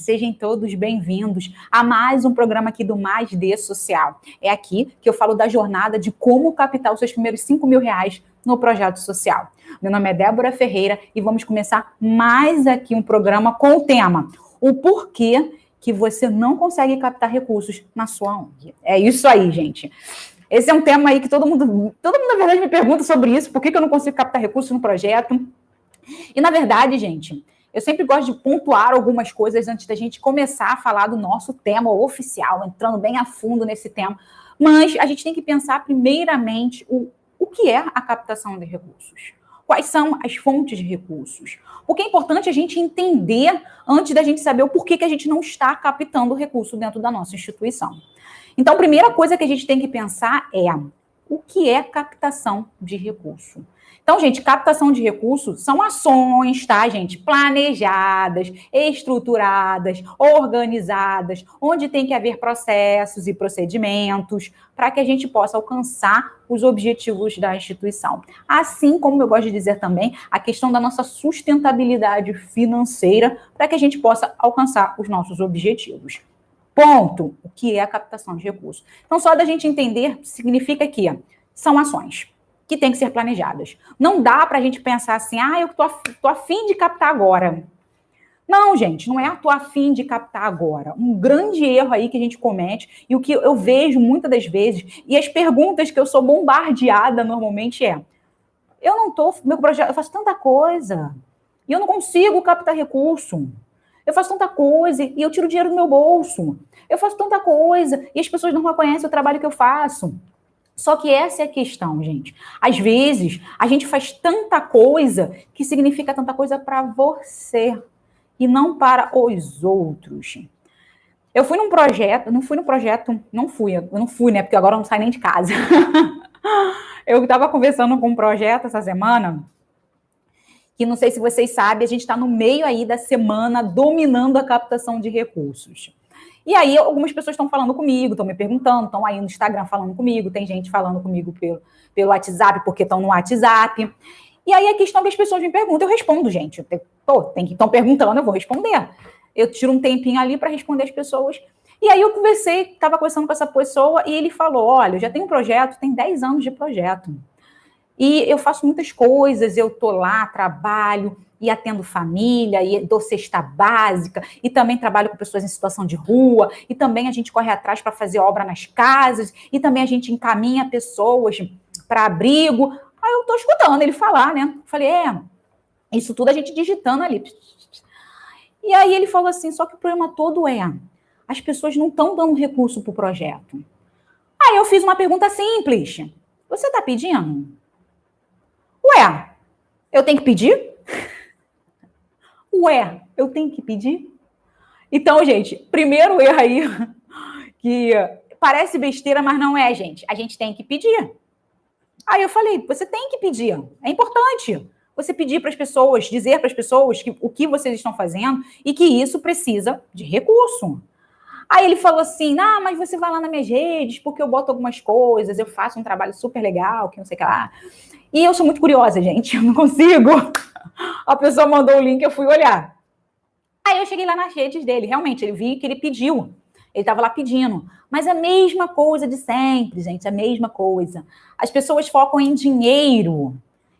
sejam todos bem-vindos a mais um programa aqui do Mais D Social. É aqui que eu falo da jornada de como captar os seus primeiros R$ 5.000 no projeto social. Meu nome é Débora Ferreira e vamos começar mais aqui um programa com o tema: o porquê que você não consegue captar recursos na sua ONG. É isso aí, gente. Esse é um tema aí que todo mundo na verdade, me pergunta sobre isso, por que eu não consigo captar recursos no projeto. E, na verdade, gente, eu sempre gosto de pontuar algumas coisas antes da gente começar a falar do nosso tema oficial, entrando bem a fundo nesse tema. Mas a gente tem que pensar, primeiramente, o que é a captação de recursos. Quais são as fontes de recursos? Porque é importante a gente entender antes da gente saber o porquê que a gente não está captando recurso dentro da nossa instituição. Então, a primeira coisa que a gente tem que pensar é o que é captação de recurso. Então, gente, captação de recursos são ações, tá, gente? Planejadas, estruturadas, organizadas, onde tem que haver processos e procedimentos para que a gente possa alcançar os objetivos da instituição. Assim como eu gosto de dizer também, a questão da nossa sustentabilidade financeira para que a gente possa alcançar os nossos objetivos. Ponto. O que é a captação de recursos? Então, só da gente entender, significa que são ações que têm que ser planejadas. Não dá para a gente pensar assim, eu tô afim de captar agora. Não, gente, não é tô afim de captar agora. Um grande erro aí que a gente comete, e o que eu vejo muitas das vezes, e as perguntas que eu sou bombardeada normalmente meu projeto, eu faço tanta coisa, e eu não consigo captar recurso. Eu faço tanta coisa e eu tiro dinheiro do meu bolso. Eu faço tanta coisa e as pessoas não reconhecem o trabalho que eu faço. Só que essa é a questão, gente. Às vezes, a gente faz tanta coisa que significa tanta coisa para você e não para os outros. Eu fui num projeto, eu não fui, né? Porque agora eu não saio nem de casa. Eu estava conversando com um projeto essa semana, que não sei se vocês sabem, a gente está no meio aí da semana dominando a captação de recursos. E aí, algumas pessoas estão falando comigo, estão me perguntando, estão aí no Instagram falando comigo, tem gente falando comigo pelo WhatsApp, porque estão no WhatsApp. E aí, a questão que as pessoas me perguntam, eu respondo, gente. Estão perguntando, eu vou responder. Eu tiro um tempinho ali para responder as pessoas. E aí, eu estava conversando com essa pessoa, e ele falou, olha, eu já tenho um projeto, tem 10 anos de projeto. E eu faço muitas coisas, eu estou lá, trabalho, e atendo família, e dou cesta básica, e também trabalho com pessoas em situação de rua, e também a gente corre atrás para fazer obra nas casas, e também a gente encaminha pessoas para abrigo. Aí eu estou escutando ele falar, né? Falei, isso tudo a gente digitando ali. E aí ele falou assim, só que o problema todo as pessoas não estão dando recurso para o projeto. Aí eu fiz uma pergunta simples. Você está pedindo? Eu tenho que pedir? Eu tenho que pedir? Então, gente, primeiro erro aí, que parece besteira, mas não é, gente. A gente tem que pedir. Aí eu falei, você tem que pedir. É importante você pedir para as pessoas, dizer para as pessoas o que vocês estão fazendo e que isso precisa de recurso. Aí ele falou assim, mas você vai lá nas minhas redes, porque eu boto algumas coisas, eu faço um trabalho super legal, que não sei o que lá. E eu sou muito curiosa, gente, eu não consigo. A pessoa mandou o link, eu fui olhar. Aí eu cheguei lá nas redes dele, realmente, ele viu que ele pediu. Ele estava lá pedindo. Mas é a mesma coisa de sempre, gente, a mesma coisa. As pessoas focam em dinheiro.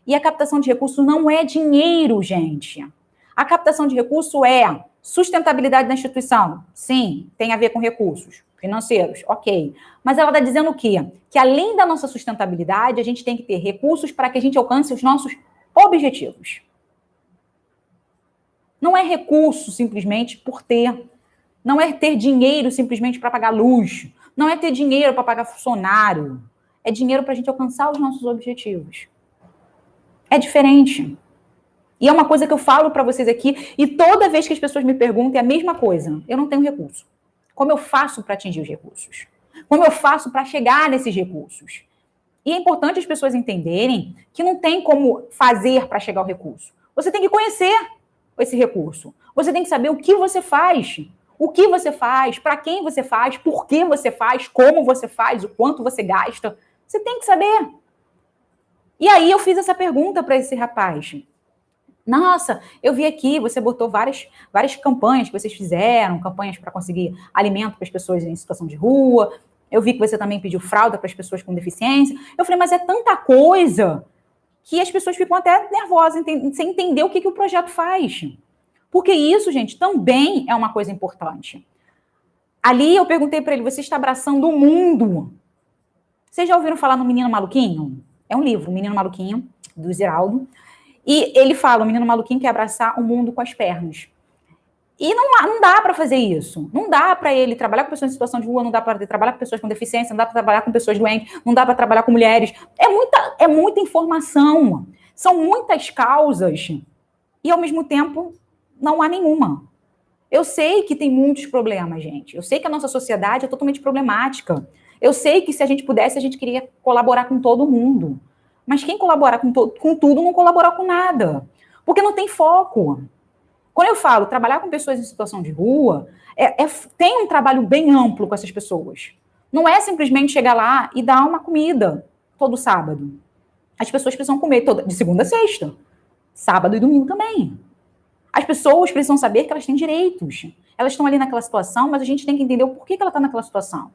E a captação de recursos não é dinheiro, gente. A captação de recurso é sustentabilidade da instituição. Sim, tem a ver com recursos financeiros, ok. Mas ela está dizendo o quê? Que além da nossa sustentabilidade, a gente tem que ter recursos para que a gente alcance os nossos objetivos. Não é recurso simplesmente por ter. Não é ter dinheiro simplesmente para pagar luz. Não é ter dinheiro para pagar funcionário. É dinheiro para a gente alcançar os nossos objetivos. É diferente. E é uma coisa que eu falo para vocês aqui, e toda vez que as pessoas me perguntam, é a mesma coisa. Eu não tenho recurso. Como eu faço para atingir os recursos? Como eu faço para chegar nesses recursos? E é importante as pessoas entenderem que não tem como fazer para chegar ao recurso. Você tem que conhecer esse recurso. Você tem que saber o que você faz. O que você faz, para quem você faz, por que você faz, como você faz, o quanto você gasta. Você tem que saber. E aí eu fiz essa pergunta para esse rapaz. Nossa, eu vi aqui, você botou várias campanhas que vocês fizeram, campanhas para conseguir alimento para as pessoas em situação de rua. Eu vi que você também pediu fralda para as pessoas com deficiência. Eu falei, mas é tanta coisa que as pessoas ficam até nervosas sem entender o que o projeto faz. Porque isso, gente, também é uma coisa importante. Ali eu perguntei para ele, você está abraçando o mundo? Vocês já ouviram falar no Menino Maluquinho? É um livro, o Menino Maluquinho, do Ziraldo. E ele fala, o menino maluquinho quer abraçar o mundo com as pernas. E não dá para fazer isso. Não dá para ele trabalhar com pessoas em situação de rua, não dá para trabalhar com pessoas com deficiência, não dá para trabalhar com pessoas doentes, não dá para trabalhar com mulheres. É muita informação. São muitas causas. E, ao mesmo tempo, não há nenhuma. Eu sei que tem muitos problemas, gente. Eu sei que a nossa sociedade é totalmente problemática. Eu sei que se a gente pudesse, a gente queria colaborar com todo mundo. Mas quem colabora com tudo não colabora com nada. Porque não tem foco. Quando eu falo trabalhar com pessoas em situação de rua, tem um trabalho bem amplo com essas pessoas. Não é simplesmente chegar lá e dar uma comida todo sábado. As pessoas precisam comer de segunda a sexta. Sábado e domingo também. As pessoas precisam saber que elas têm direitos. Elas estão ali naquela situação, mas a gente tem que entender o porquê que ela está naquela situação.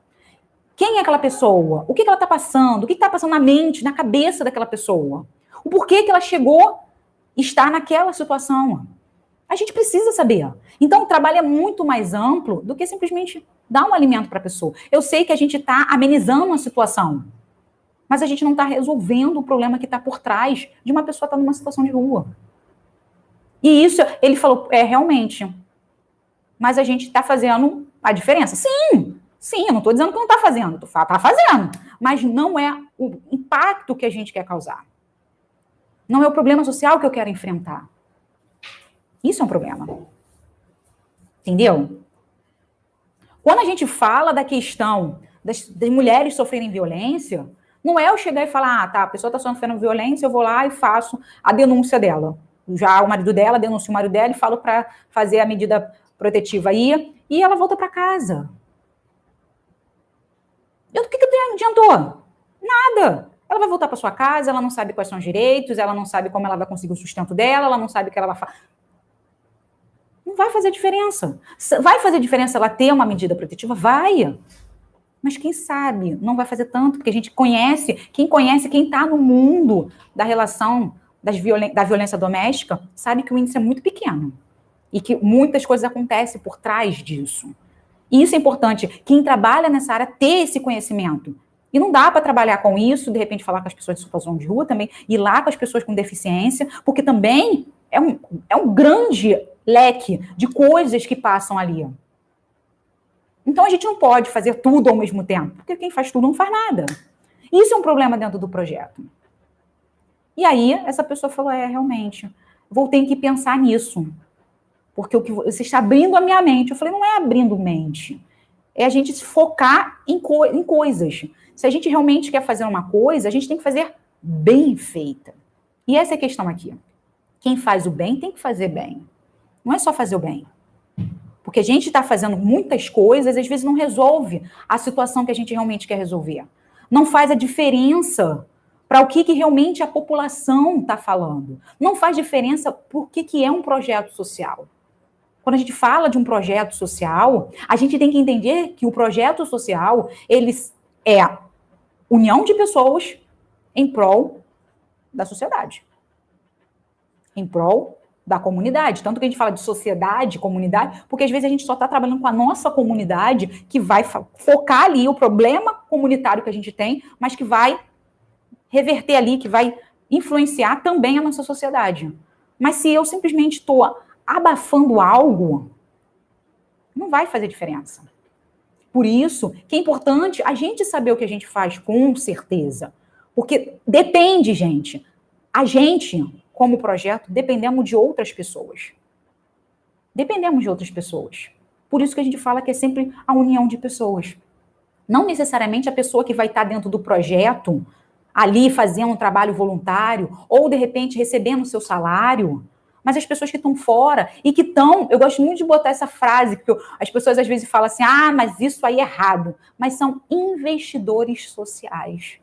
Quem é aquela pessoa? O que ela está passando? O que está passando na mente, na cabeça daquela pessoa? O porquê que ela chegou e está naquela situação? A gente precisa saber. Então, o trabalho é muito mais amplo do que simplesmente dar um alimento para a pessoa. Eu sei que a gente está amenizando a situação, mas a gente não está resolvendo o problema que está por trás de uma pessoa estar numa situação de rua. E isso, ele falou, realmente. Mas a gente está fazendo a diferença. Sim, eu não estou dizendo que não está fazendo, está fazendo. Mas não é o impacto que a gente quer causar. Não é o problema social que eu quero enfrentar. Isso é um problema. Entendeu? Quando a gente fala da questão das mulheres sofrerem violência, não é eu chegar e falar, tá, a pessoa está sofrendo violência, eu vou lá e faço a denúncia dela. Já o marido dela, denuncio o marido dela e falo para fazer a medida protetiva aí, e ela volta para casa. O que adiantou? Nada. Ela vai voltar para sua casa, ela não sabe quais são os direitos, ela não sabe como ela vai conseguir o sustento dela, ela não sabe o que ela vai fazer. Não vai fazer diferença. Vai fazer diferença ela ter uma medida protetiva? Vai. Mas quem sabe não vai fazer tanto, porque a gente conhece quem está no mundo da relação da violência doméstica, sabe que o índice é muito pequeno. E que muitas coisas acontecem por trás disso. E isso é importante, quem trabalha nessa área ter esse conhecimento. E não dá para trabalhar com isso, de repente falar com as pessoas de situação de rua também, ir lá com as pessoas com deficiência, porque também é um grande leque de coisas que passam ali. Então a gente não pode fazer tudo ao mesmo tempo, porque quem faz tudo não faz nada. Isso é um problema dentro do projeto. E aí essa pessoa falou, realmente, vou ter que pensar nisso. Porque o que você está abrindo a minha mente. Eu falei, não é abrindo mente. É a gente se focar em coisas. Se a gente realmente quer fazer uma coisa, a gente tem que fazer bem feita. E essa é a questão aqui. Quem faz o bem tem que fazer bem. Não é só fazer o bem. Porque a gente está fazendo muitas coisas, às vezes não resolve a situação que a gente realmente quer resolver. Não faz a diferença para o que realmente a população está falando. Não faz diferença por que é um projeto social. Quando a gente fala de um projeto social, a gente tem que entender que o projeto social, é a união de pessoas em prol da sociedade. Em prol da comunidade. Tanto que a gente fala de sociedade, comunidade, porque às vezes a gente só está trabalhando com a nossa comunidade, que vai focar ali o problema comunitário que a gente tem, mas que vai reverter ali, que vai influenciar também a nossa sociedade. Mas se eu simplesmente estou abafando algo, não vai fazer diferença. Por isso que é importante a gente saber o que a gente faz com certeza. Porque depende, gente. A gente, como projeto, dependemos de outras pessoas. Dependemos de outras pessoas. Por isso que a gente fala que é sempre a união de pessoas. Não necessariamente a pessoa que vai estar dentro do projeto, ali fazendo um trabalho voluntário, ou de repente recebendo o seu salário, mas as pessoas que estão fora e que estão... Eu gosto muito de botar essa frase, porque as pessoas às vezes falam assim, mas isso aí é errado. Mas são investidores sociais.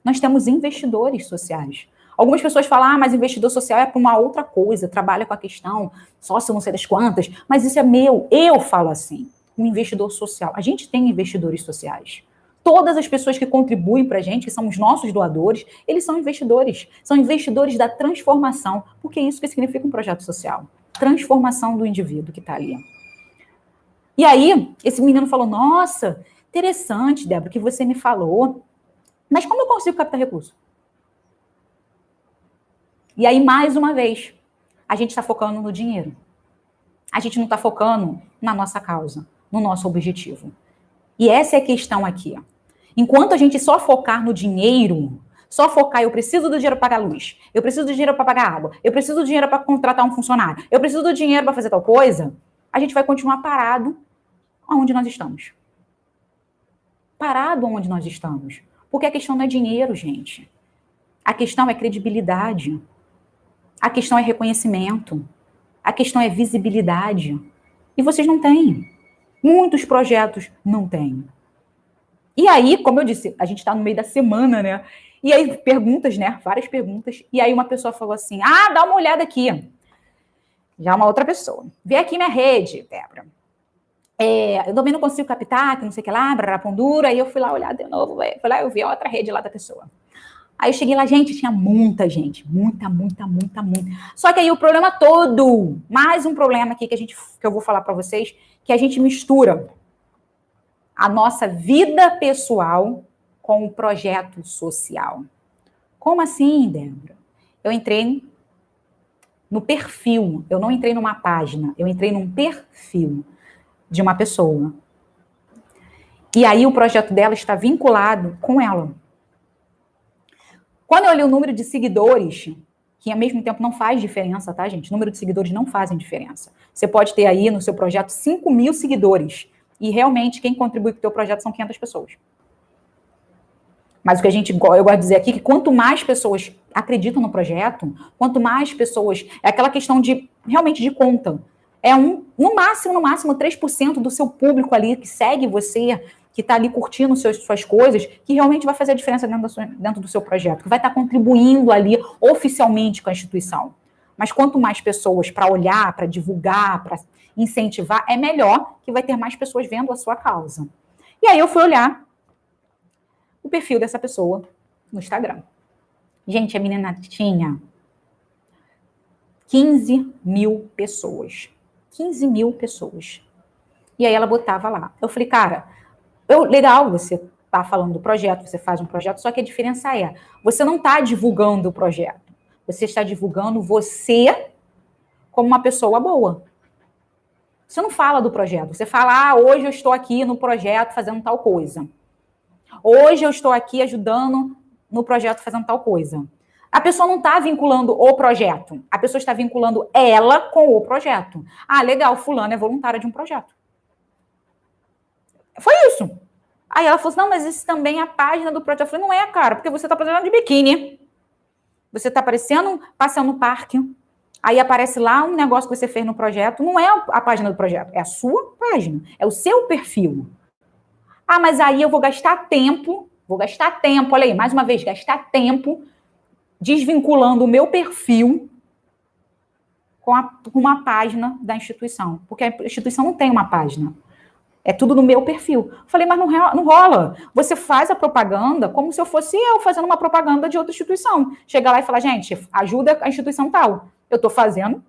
Nós temos investidores sociais. Algumas pessoas falam, mas investidor social é para uma outra coisa, trabalha com a questão, sócio não sei das quantas, mas isso é meu. Eu falo assim, um investidor social. A gente tem investidores sociais. Todas as pessoas que contribuem para a gente, que são os nossos doadores, eles são investidores da transformação, porque é isso que significa um projeto social. Transformação do indivíduo que está ali. E aí, esse menino falou, nossa, interessante, Débora, que você me falou, mas como eu consigo captar recurso? E aí, mais uma vez, a gente está focando no dinheiro. A gente não está focando na nossa causa, no nosso objetivo. E essa é a questão aqui. Enquanto a gente só focar no dinheiro, só focar, eu preciso do dinheiro para pagar luz, eu preciso do dinheiro para pagar água, eu preciso do dinheiro para contratar um funcionário, eu preciso do dinheiro para fazer tal coisa, a gente vai continuar parado onde nós estamos. Parado onde nós estamos. Porque a questão não é dinheiro, gente. A questão é credibilidade. A questão é reconhecimento. A questão é visibilidade. E vocês não têm. Muitos projetos não têm. E aí, como eu disse, a gente está no meio da semana, né? E aí, perguntas, né? Várias perguntas. E aí, uma pessoa falou assim, dá uma olhada aqui. Já uma outra pessoa. Vê aqui minha rede, Débora. Eu também não consigo captar, que não sei o que lá, brarapondura. Aí eu fui lá olhar de novo. Fui lá, eu vi a outra rede lá da pessoa. Aí eu cheguei lá, gente, tinha muita gente. Muita. Só que aí o problema todo, mais um problema aqui que eu vou falar para vocês, que a gente mistura a nossa vida pessoal com o projeto social. Como assim, Débora? Eu entrei no perfil, eu não entrei numa página, eu entrei num perfil de uma pessoa. E aí o projeto dela está vinculado com ela. Quando eu olhei o número de seguidores, que ao mesmo tempo não faz diferença, tá, gente? O número de seguidores não fazem diferença. Você pode ter aí no seu projeto 5.000 seguidores. E realmente quem contribui com o teu projeto são 500 pessoas. Mas o que eu gosto de dizer aqui é que quanto mais pessoas acreditam no projeto, quanto mais pessoas... É aquela questão de, realmente, de conta. No máximo, 3% do seu público ali que segue você, que está ali curtindo suas coisas, que realmente vai fazer a diferença dentro do seu projeto, que vai estar contribuindo ali oficialmente com a instituição. Mas quanto mais pessoas para olhar, para divulgar, para incentivar, é melhor que vai ter mais pessoas vendo a sua causa. E aí eu fui olhar o perfil dessa pessoa no Instagram. Gente, a menina tinha 15.000 pessoas. 15.000 pessoas. E aí ela botava lá. Eu falei, cara, legal você tá falando do projeto, você faz um projeto, só que a diferença é, você não está divulgando o projeto. Você está divulgando você como uma pessoa boa. Você não fala do projeto. Você fala, hoje eu estou aqui no projeto fazendo tal coisa. Hoje eu estou aqui ajudando no projeto fazendo tal coisa. A pessoa não está vinculando o projeto. A pessoa está vinculando ela com o projeto. Legal, fulano é voluntária de um projeto. Foi isso. Aí ela falou assim, não, mas isso também é a página do projeto. Eu falei, não é, cara, porque você está fazendo de biquíni. Você está aparecendo, passeando no parque. Aí aparece lá um negócio que você fez no projeto. Não é a página do projeto, é a sua página. É o seu perfil. Mas aí eu vou gastar tempo, olha aí, mais uma vez, gastar tempo desvinculando o meu perfil com uma página da instituição. Porque a instituição não tem uma página. É tudo no meu perfil. Falei, mas não rola. Você faz a propaganda como se eu fosse eu fazendo uma propaganda de outra instituição. Chegar lá e falar, gente, ajuda a instituição tal. Eu estou fazendo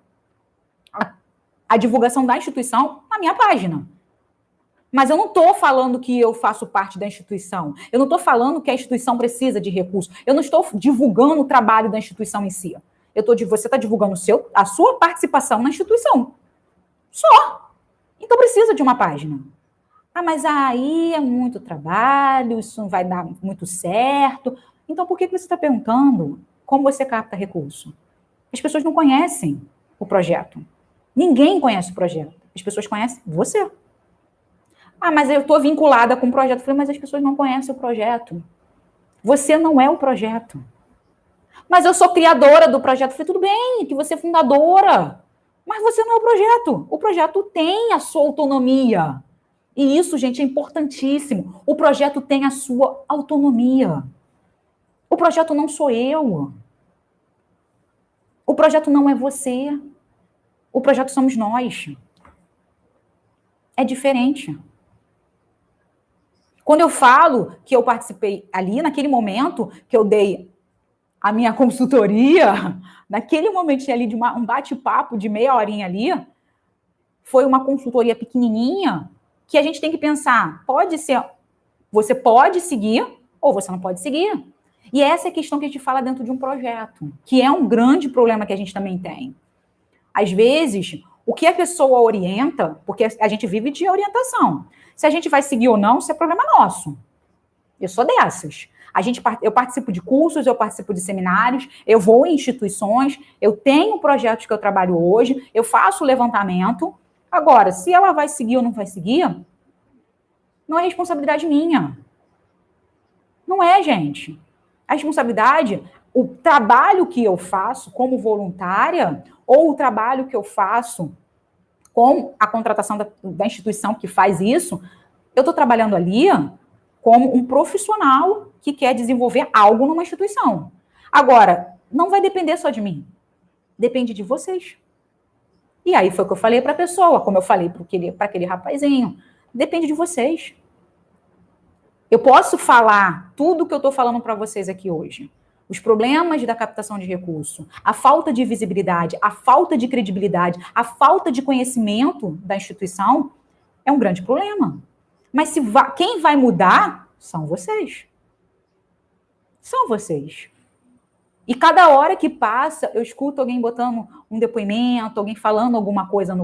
a divulgação da instituição na minha página. Mas eu não estou falando que eu faço parte da instituição. Eu não estou falando que a instituição precisa de recursos. Eu não estou divulgando o trabalho da instituição em si. Você está divulgando a sua participação na instituição. Só. Então precisa de uma página. Mas aí é muito trabalho, isso não vai dar muito certo. Então por que você está perguntando como você capta recurso? As pessoas não conhecem o projeto. Ninguém conhece o projeto. As pessoas conhecem você. Mas eu estou vinculada com o projeto. Eu falei, mas as pessoas não conhecem o projeto. Você não é o projeto. Mas eu sou criadora do projeto. Eu falei, tudo bem, que você é fundadora. Mas você não é o projeto. O projeto tem a sua autonomia. E isso, gente, é importantíssimo. O projeto tem a sua autonomia. O projeto não sou eu. O projeto não é você. O projeto somos nós. É diferente. Quando eu falo que eu participei ali, naquele momento que eu dei a minha consultoria, naquele momentinho ali de um bate-papo de meia horinha ali, foi uma consultoria pequenininha que a gente tem que pensar, pode ser, você pode seguir ou você não pode seguir. E essa é a questão que a gente fala dentro de um projeto, que é um grande problema que a gente também tem. Às vezes, o que a pessoa orienta, porque a gente vive de orientação. Se a gente vai seguir ou não, isso é problema nosso. Eu sou dessas. Eu participo de cursos, eu participo de seminários, eu vou em instituições, eu tenho projetos que eu trabalho hoje, eu faço o levantamento. Agora, se ela vai seguir ou não vai seguir, não é responsabilidade minha. Não é, gente. A responsabilidade, o trabalho que eu faço como voluntária, ou o trabalho que eu faço com a contratação da instituição que faz isso, eu estou trabalhando ali como um profissional que quer desenvolver algo numa instituição. Agora, não vai depender só de mim. Depende de vocês. E aí foi o que eu falei para a pessoa, como eu falei para aquele rapazinho. Depende de vocês. Eu posso falar tudo o que eu estou falando para vocês aqui hoje. Os problemas da captação de recurso, a falta de visibilidade, a falta de credibilidade, a falta de conhecimento da instituição é um grande problema. Mas quem vai mudar são vocês. São vocês. E cada hora que passa, eu escuto alguém botando um depoimento, alguém falando alguma coisa,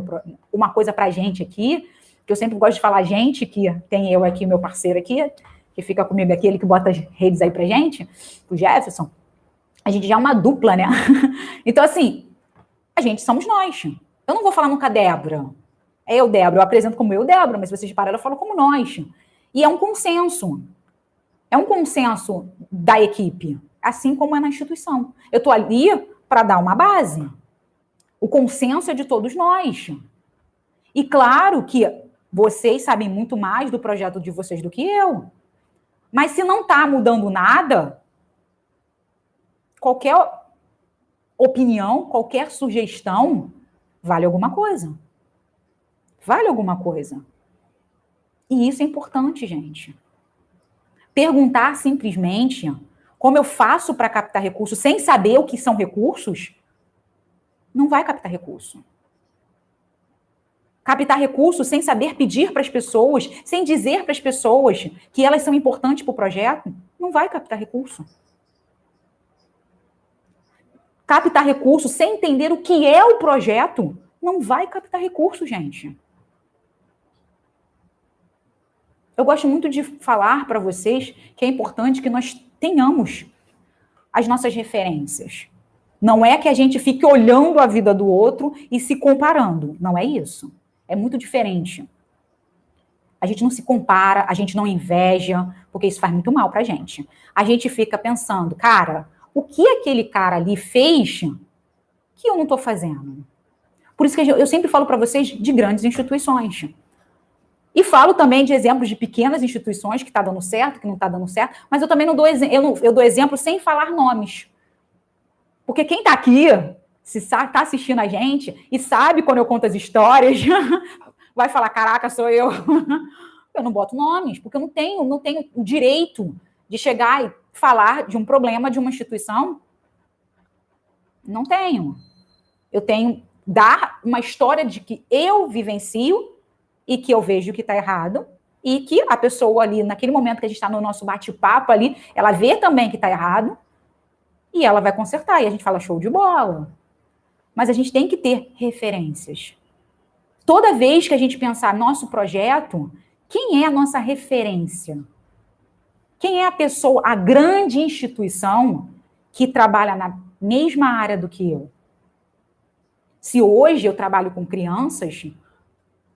uma coisa pra gente aqui, que eu sempre gosto de falar gente, que tem eu aqui, meu parceiro aqui, que fica comigo aqui, ele que bota as redes aí pra gente, o Jefferson. A gente já é uma dupla, né? Então, assim, a gente somos nós. Eu não vou falar nunca Débora. É eu, Débora. Eu apresento como eu, Débora, mas se vocês pararem, eu falo como nós. E é um consenso. É um consenso da equipe, assim como é na instituição. Eu estou ali para dar uma base. O consenso é de todos nós. E claro que vocês sabem muito mais do projeto de vocês do que eu. Mas se não está mudando nada, qualquer opinião, qualquer sugestão, vale alguma coisa. Vale alguma coisa. E isso é importante, gente. Perguntar simplesmente como eu faço para captar recursos sem saber o que são recursos, não vai captar recurso. Captar recursos sem saber pedir para as pessoas, sem dizer para as pessoas que elas são importantes para o projeto, não vai captar recurso. Captar recurso sem entender o que é o projeto, não vai captar recurso, gente. Eu gosto muito de falar para vocês que é importante que nós tenhamos as nossas referências. Não é que a gente fique olhando a vida do outro e se comparando. Não é isso. É muito diferente. A gente não se compara, a gente não inveja, porque isso faz muito mal pra gente. A gente fica pensando, cara, o que aquele cara ali fez que eu não estou fazendo? Por isso que eu sempre falo para vocês de grandes instituições. E falo também de exemplos de pequenas instituições que está dando certo, que não está dando certo, mas eu também não dou eu dou exemplo sem falar nomes. Porque quem está aqui, se está assistindo a gente e sabe quando eu conto as histórias, vai falar, caraca, sou eu. Eu não boto nomes, porque eu não tenho o direito de chegar e falar de um problema de uma instituição. Não tenho. Eu tenho dar uma história de que eu vivencio e que eu vejo que está errado, e que a pessoa ali, naquele momento que a gente está no nosso bate-papo ali, ela vê também que está errado, e ela vai consertar, e a gente fala show de bola. Mas a gente tem que ter referências. Toda vez que a gente pensar nosso projeto, quem é a nossa referência? Quem é a pessoa, a grande instituição que trabalha na mesma área do que eu? Se hoje eu trabalho com crianças,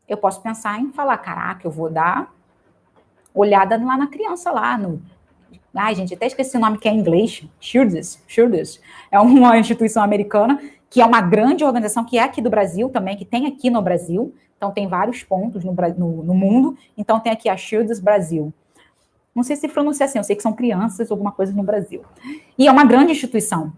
eu posso pensar em falar, caraca, eu vou dar olhada lá na criança lá. Ai, gente, até esqueci o nome que é em inglês. Children's. É uma instituição americana que é uma grande organização que é aqui do Brasil também, que tem aqui no Brasil. Então, tem vários pontos no mundo. Então, tem aqui a Children's Brasil. Não sei se pronuncia assim, eu sei que são crianças, alguma coisa no Brasil. E é uma grande instituição.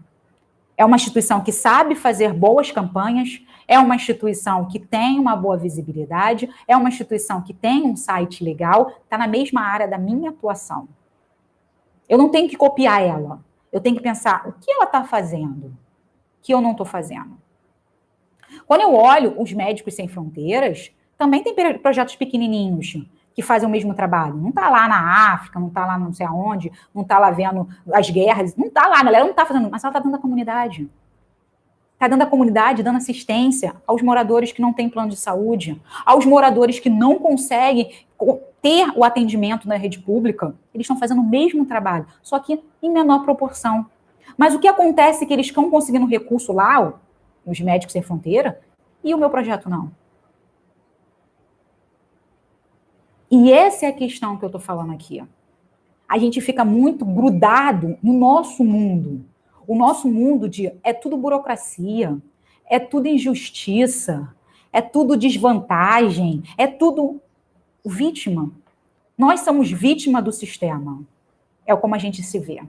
É uma instituição que sabe fazer boas campanhas, é uma instituição que tem uma boa visibilidade, é uma instituição que tem um site legal, está na mesma área da minha atuação. Eu não tenho que copiar ela. Eu tenho que pensar o que ela está fazendo que eu não estou fazendo. Quando eu olho os Médicos Sem Fronteiras, também tem projetos pequenininhos que fazem o mesmo trabalho. Não está lá na África, não está lá não sei aonde, não está lá vendo as guerras, não está lá, a galera não está fazendo, mas ela está dando à comunidade. Está dando à comunidade, dando assistência aos moradores que não têm plano de saúde, aos moradores que não conseguem ter o atendimento na rede pública. Eles estão fazendo o mesmo trabalho, só que em menor proporção. Mas o que acontece é que eles estão conseguindo recurso lá, os Médicos Sem Fronteira, e o meu projeto não. E essa é a questão que eu estou falando aqui. A gente fica muito grudado no nosso mundo. O nosso mundo é tudo burocracia, é tudo injustiça, é tudo desvantagem, é tudo vítima. Nós somos vítima do sistema. É como a gente se vê.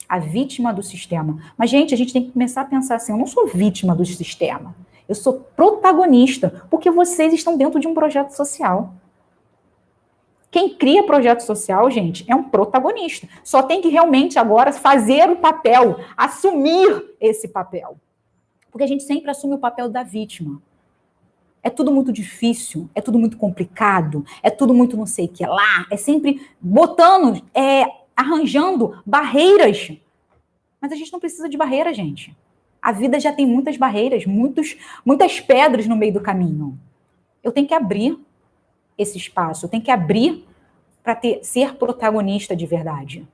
A vítima do sistema. Mas, gente, a gente tem que começar a pensar assim, eu não sou vítima do sistema. Eu sou protagonista, porque vocês estão dentro de um projeto social. Quem cria projeto social, gente, é um protagonista. Só tem que realmente agora fazer o papel, assumir esse papel. Porque a gente sempre assume o papel da vítima. É tudo muito difícil, é tudo muito complicado, é tudo muito não sei o que lá, é sempre botando, arranjando barreiras. Mas a gente não precisa de barreira, gente. A vida já tem muitas barreiras, muitas pedras no meio do caminho. Eu tenho que abrir esse espaço, eu tenho que abrir para ser protagonista de verdade.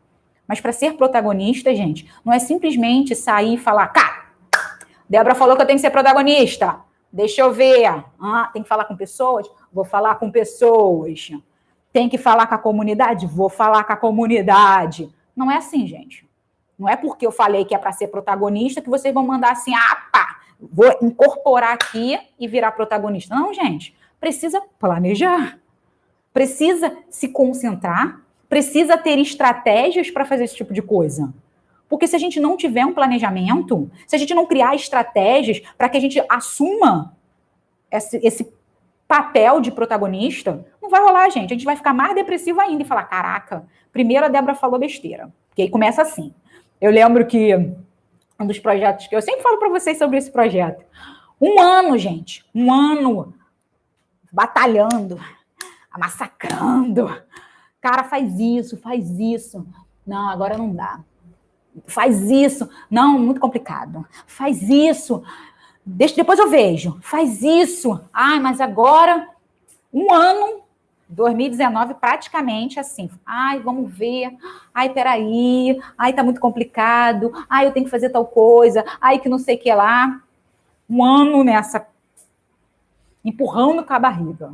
Mas para ser protagonista, gente, não é simplesmente sair e falar, cara, Débora falou que eu tenho que ser protagonista. Deixa eu ver. Tem que falar com pessoas? Vou falar com pessoas. Tem que falar com a comunidade? Vou falar com a comunidade. Não é assim, gente. Não é porque eu falei que é para ser protagonista que vocês vão mandar assim, pá, vou incorporar aqui e virar protagonista. Não, gente. Precisa planejar. Precisa se concentrar. Precisa ter estratégias para fazer esse tipo de coisa. Porque se a gente não tiver um planejamento, se a gente não criar estratégias para que a gente assuma esse papel de protagonista, não vai rolar, gente. A gente vai ficar mais depressivo ainda e falar, caraca, primeiro a Débora falou besteira. Porque aí começa assim. Eu lembro que um dos projetos que eu sempre falo para vocês sobre esse projeto. 1 ano, gente. 1 ano batalhando, massacrando. Cara, faz isso. Não, agora não dá. Faz isso. Não, muito complicado. Faz isso. Depois eu vejo. Faz isso. Mas agora, 1 ano, 2019, praticamente assim. Vamos ver. Peraí. Tá muito complicado. Eu tenho que fazer tal coisa. Que não sei o que lá. 1 ano nessa, empurrando com a barriga.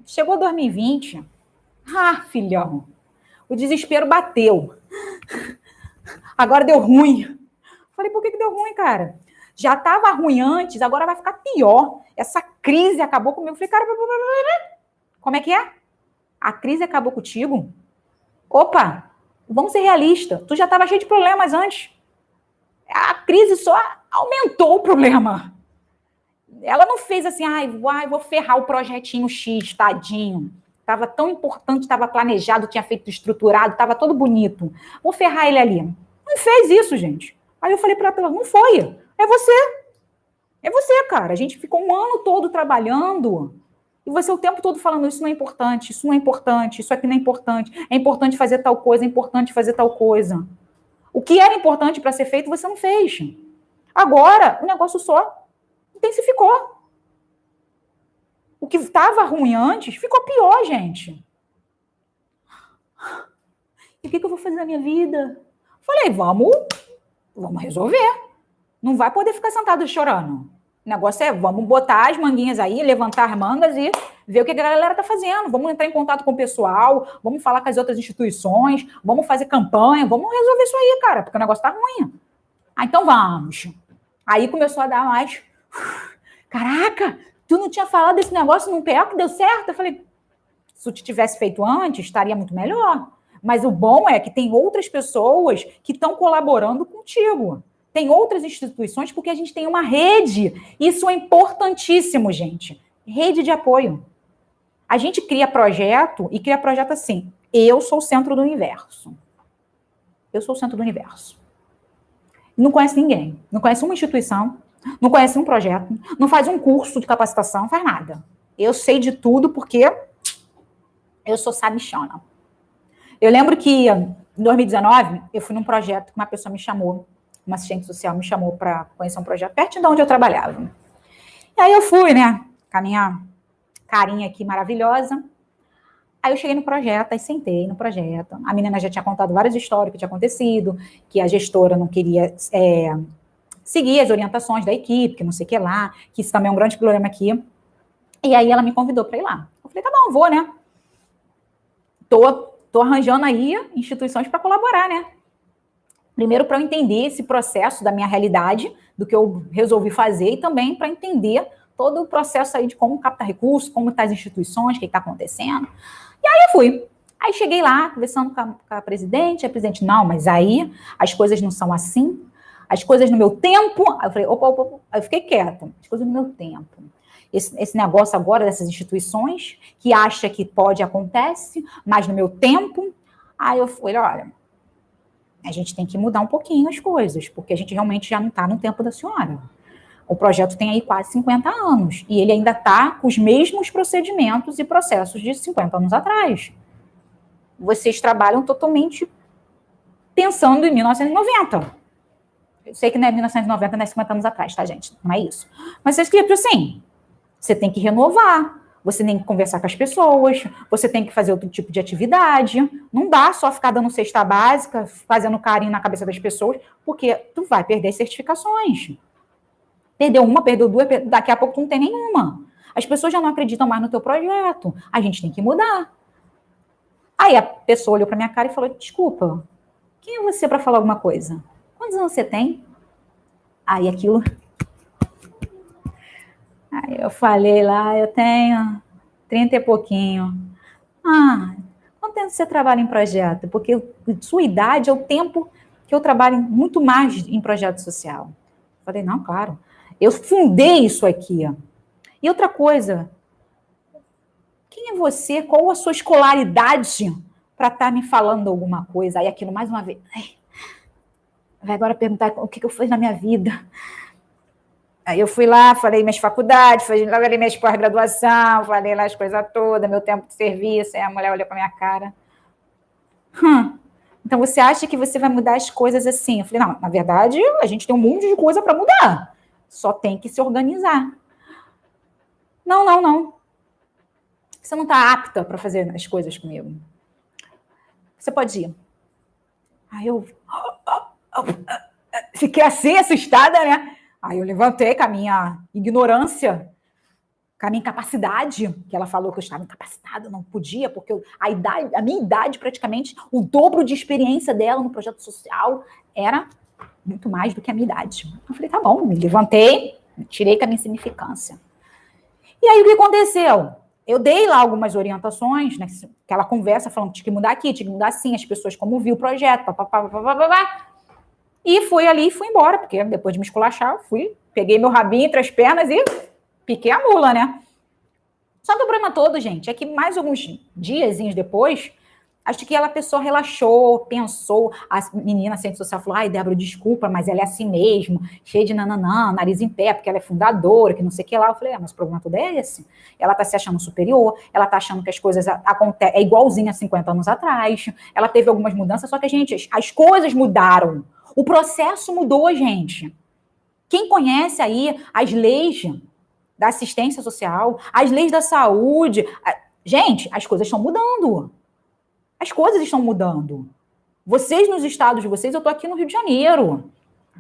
Chegou 2020. Filhão. O desespero bateu. Agora deu ruim. Falei, por que deu ruim, cara? Já estava ruim antes, agora vai ficar pior. Essa crise acabou comigo. Falei, cara, como é que é? A crise acabou contigo? Opa, vamos ser realistas. Tu já estava cheio de problemas antes. A crise só aumentou o problema. Ela não fez assim, vou ferrar o projetinho X, tadinho. Estava tão importante, estava planejado, tinha feito estruturado, estava todo bonito. Vou ferrar ele ali. Não fez isso, gente. Aí eu falei para ela, não foi. É você. É você, cara. A gente ficou 1 ano todo trabalhando e você o tempo todo falando isso não é importante, isso não é importante, isso aqui não é importante fazer tal coisa, é importante fazer tal coisa. O que era importante para ser feito, você não fez. Agora, o negócio só intensificou. O que estava ruim antes ficou pior, gente. E o que eu vou fazer na minha vida? Falei, vamos resolver. Não vai poder ficar sentado chorando. O negócio é, vamos botar as manguinhas aí, levantar as mangas e ver o que a galera tá fazendo. Vamos entrar em contato com o pessoal, vamos falar com as outras instituições, vamos fazer campanha, vamos resolver isso aí, cara, porque o negócio tá ruim. Então vamos. Aí começou a dar mais... Caraca, tu não tinha falado desse negócio no PL que deu certo? Eu falei, se tu tivesse feito antes, estaria muito melhor. Mas o bom é que tem outras pessoas que estão colaborando contigo. tem outras instituições, porque a gente tem uma rede. Isso é importantíssimo, gente. Rede de apoio. A gente cria projeto e cria projeto assim. Eu sou o centro do universo. Eu sou o centro do universo. Não conhece ninguém. Não conhece uma instituição. Não conhece um projeto. Não faz um curso de capacitação. Não faz nada. Eu sei de tudo porque eu sou sabichona. Eu lembro que em 2019, eu fui num projeto que uma pessoa me chamou, uma assistente social me chamou para conhecer um projeto perto de onde eu trabalhava. E aí eu fui, né, com a minha carinha aqui maravilhosa. Aí eu cheguei no projeto, aí sentei no projeto. A menina já tinha contado várias histórias que tinha acontecido, que a gestora não queria seguir as orientações da equipe, que não sei o que lá, que isso também é um grande problema aqui. E aí ela me convidou para ir lá. Eu falei, tá bom, vou, né? Tô arranjando aí instituições para colaborar, né? Primeiro, para eu entender esse processo da minha realidade, do que eu resolvi fazer, e também para entender todo o processo aí de como captar recursos, como estão as instituições, o que está acontecendo. E aí eu fui. Aí cheguei lá, conversando com a presidente, não, mas aí as coisas não são assim, as coisas no meu tempo. Aí eu falei, opa. Aí eu fiquei quieta, as coisas no meu tempo. Esse negócio agora dessas instituições, que acha que pode acontece, mas no meu tempo. Aí eu falei, olha, a gente tem que mudar um pouquinho as coisas, porque a gente realmente já não está no tempo da senhora. O projeto tem aí quase 50 anos, e ele ainda está com os mesmos procedimentos e processos de 50 anos atrás. Vocês trabalham totalmente pensando em 1990. Eu sei que não é 1990, não é 50 anos atrás, tá, gente? Não é isso. Mas vocês queriam assim, você tem que renovar, você tem que conversar com as pessoas, você tem que fazer outro tipo de atividade. Não dá só ficar dando cesta básica, fazendo carinho na cabeça das pessoas, porque tu vai perder certificações. Perdeu uma, perdeu duas, daqui a pouco tu não tem nenhuma. As pessoas já não acreditam mais no teu projeto. A gente tem que mudar. Aí a pessoa olhou pra minha cara e falou, desculpa, quem é você para falar alguma coisa? Quantos anos você tem? Aí aquilo... Aí eu falei lá, eu tenho 30 e pouquinho. Ah, quanto tempo você trabalha em projeto? Porque sua idade é o tempo que eu trabalho muito mais em projeto social. Eu falei, não, claro. Eu fundei isso aqui. E outra coisa, quem é você? Qual a sua escolaridade para estar me falando alguma coisa? Aí aquilo, mais uma vez, vai agora perguntar o que eu fiz na minha vida. Aí eu fui lá, falei minhas faculdades, falei minhas pós-graduação, falei lá as coisas todas, meu tempo de serviço. Aí a mulher olhou para minha cara. Então você acha que você vai mudar as coisas assim? Eu falei, não, na verdade, a gente tem um monte de coisa para mudar. Só tem que se organizar. Não. Você não está apta para fazer as coisas comigo. Você pode ir. Aí eu fiquei assim, assustada, né? Aí eu levantei com a minha ignorância, com a minha incapacidade, que ela falou que eu estava incapacitada, não podia, porque a minha idade, praticamente, o dobro de experiência dela no projeto social era muito mais do que a minha idade. Eu falei, tá bom, me levantei, tirei com a minha insignificância. E aí o que aconteceu? Eu dei lá algumas orientações, né, aquela conversa falando que tinha que mudar aqui, tinha que mudar assim, as pessoas como viu o projeto, papapá. E fui ali e fui embora, porque depois de me esculachar, peguei meu rabinho entre as pernas e piquei a mula, né? Só que o problema todo, gente, é que mais alguns diazinhos depois, acho que a pessoa relaxou, pensou, a menina assistente social falou, ai, Débora, desculpa, mas ela é assim mesmo, cheia de nananã, nariz em pé, porque ela é fundadora, que não sei o que lá. Eu falei, mas o problema todo é esse. Ela tá se achando superior, ela tá achando que as coisas acontecem, é igualzinha a 50 anos atrás, ela teve algumas mudanças, só que, gente, as coisas mudaram. O processo mudou, gente. Quem conhece aí as leis da assistência social, as leis da saúde, gente, as coisas estão mudando. As coisas estão mudando. Vocês nos estados de vocês, eu estou aqui no Rio de Janeiro.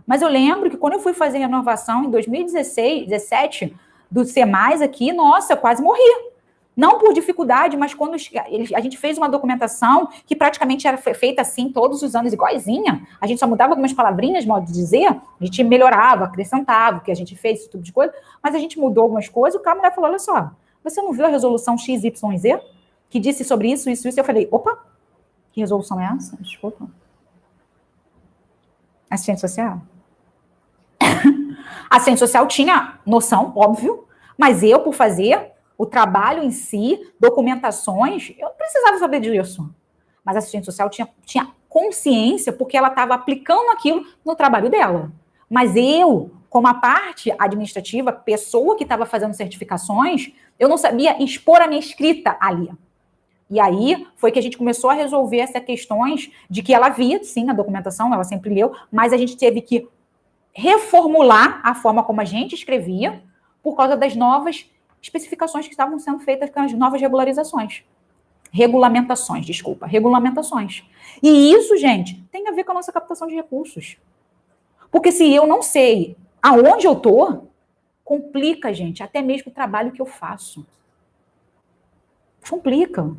Mas eu lembro que quando eu fui fazer a renovação em 2016, 2017, do SEMAS aqui, nossa, eu quase morri. Não por dificuldade, mas quando a gente fez uma documentação que praticamente era feita assim todos os anos, igualzinha. A gente só mudava algumas palavrinhas, modo de dizer, a gente melhorava, acrescentava o que a gente fez, esse tipo de coisa, mas a gente mudou algumas coisas, o cara mulher falou, olha só, você não viu a resolução XYZ, que disse sobre isso? E eu falei, opa, que resolução é essa? Desculpa. Assistente social? assistente social tinha noção, óbvio, mas eu, por fazer o trabalho em si, documentações, eu não precisava saber disso. Mas a assistente social tinha consciência porque ela estava aplicando aquilo no trabalho dela. Mas eu, como a parte administrativa, pessoa que estava fazendo certificações, eu não sabia expor a minha escrita ali. E aí foi que a gente começou a resolver essas questões de que ela via, sim, a documentação, ela sempre leu, mas a gente teve que reformular a forma como a gente escrevia por causa das novas especificações que estavam sendo feitas com as novas regulamentações. E isso, gente, tem a ver com a nossa captação de recursos. Porque se eu não sei aonde eu tô, complica, gente, até mesmo o trabalho que eu faço. Complica.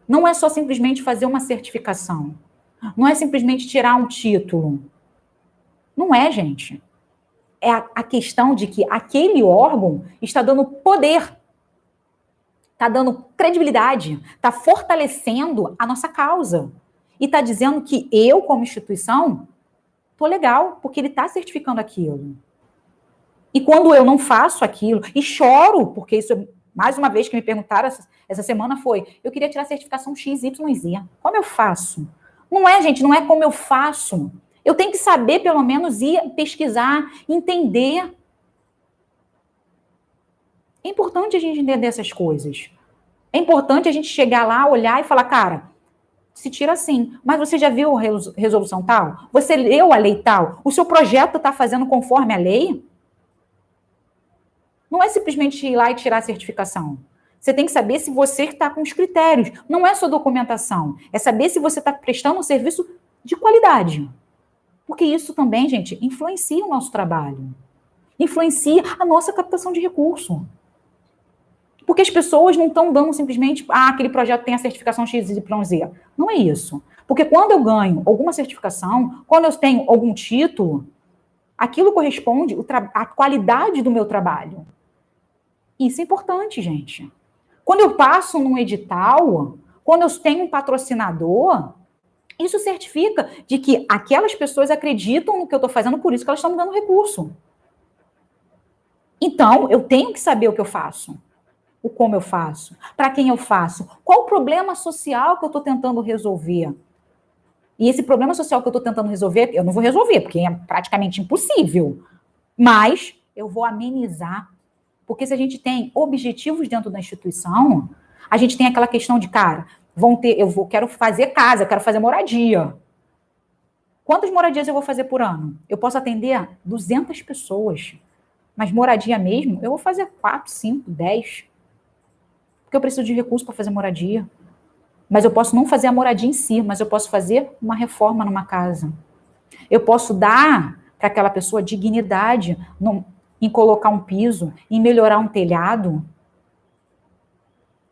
Não é só simplesmente fazer uma certificação. Não é simplesmente tirar um título. Não é, gente. É a questão de que aquele órgão está dando poder, está dando credibilidade, está fortalecendo a nossa causa. E está dizendo que eu, como instituição, estou legal, porque ele está certificando aquilo. E quando eu não faço aquilo, e choro, porque isso, mais uma vez que me perguntaram essa semana foi, eu queria tirar a certificação XYZ. Como eu faço? Não é, gente, não é como eu faço. Eu tenho que saber, pelo menos, ir pesquisar, entender. É importante a gente entender essas coisas. É importante a gente chegar lá, olhar e falar, cara, se tira assim. Mas você já viu a resolução tal? Você leu a lei tal? O seu projeto está fazendo conforme a lei? Não é simplesmente ir lá e tirar a certificação. Você tem que saber se você está com os critérios. Não é só documentação. É saber se você está prestando um serviço de qualidade. Porque isso também, gente, influencia o nosso trabalho. Influencia a nossa captação de recurso. Porque as pessoas não estão dando simplesmente, aquele projeto tem a certificação XYZ. Não é isso. Porque quando eu ganho alguma certificação, quando eu tenho algum título, aquilo corresponde à qualidade do meu trabalho. Isso é importante, gente. Quando eu passo num edital, quando eu tenho um patrocinador, isso certifica de que aquelas pessoas acreditam no que eu estou fazendo, por isso que elas estão me dando recurso. Então, eu tenho que saber o que eu faço, o como eu faço, para quem eu faço, qual o problema social que eu estou tentando resolver. E esse problema social que eu estou tentando resolver, eu não vou resolver, porque é praticamente impossível. Mas eu vou amenizar. Porque se a gente tem objetivos dentro da instituição, a gente tem aquela questão de, cara, quero fazer casa, eu quero fazer moradia. Quantas moradias eu vou fazer por ano? Eu posso atender 200 pessoas. Mas moradia mesmo, eu vou fazer 4, 5, 10. Porque eu preciso de recursos para fazer moradia. Mas eu posso não fazer a moradia em si, mas eu posso fazer uma reforma numa casa. Eu posso dar para aquela pessoa dignidade em colocar um piso, em melhorar um telhado.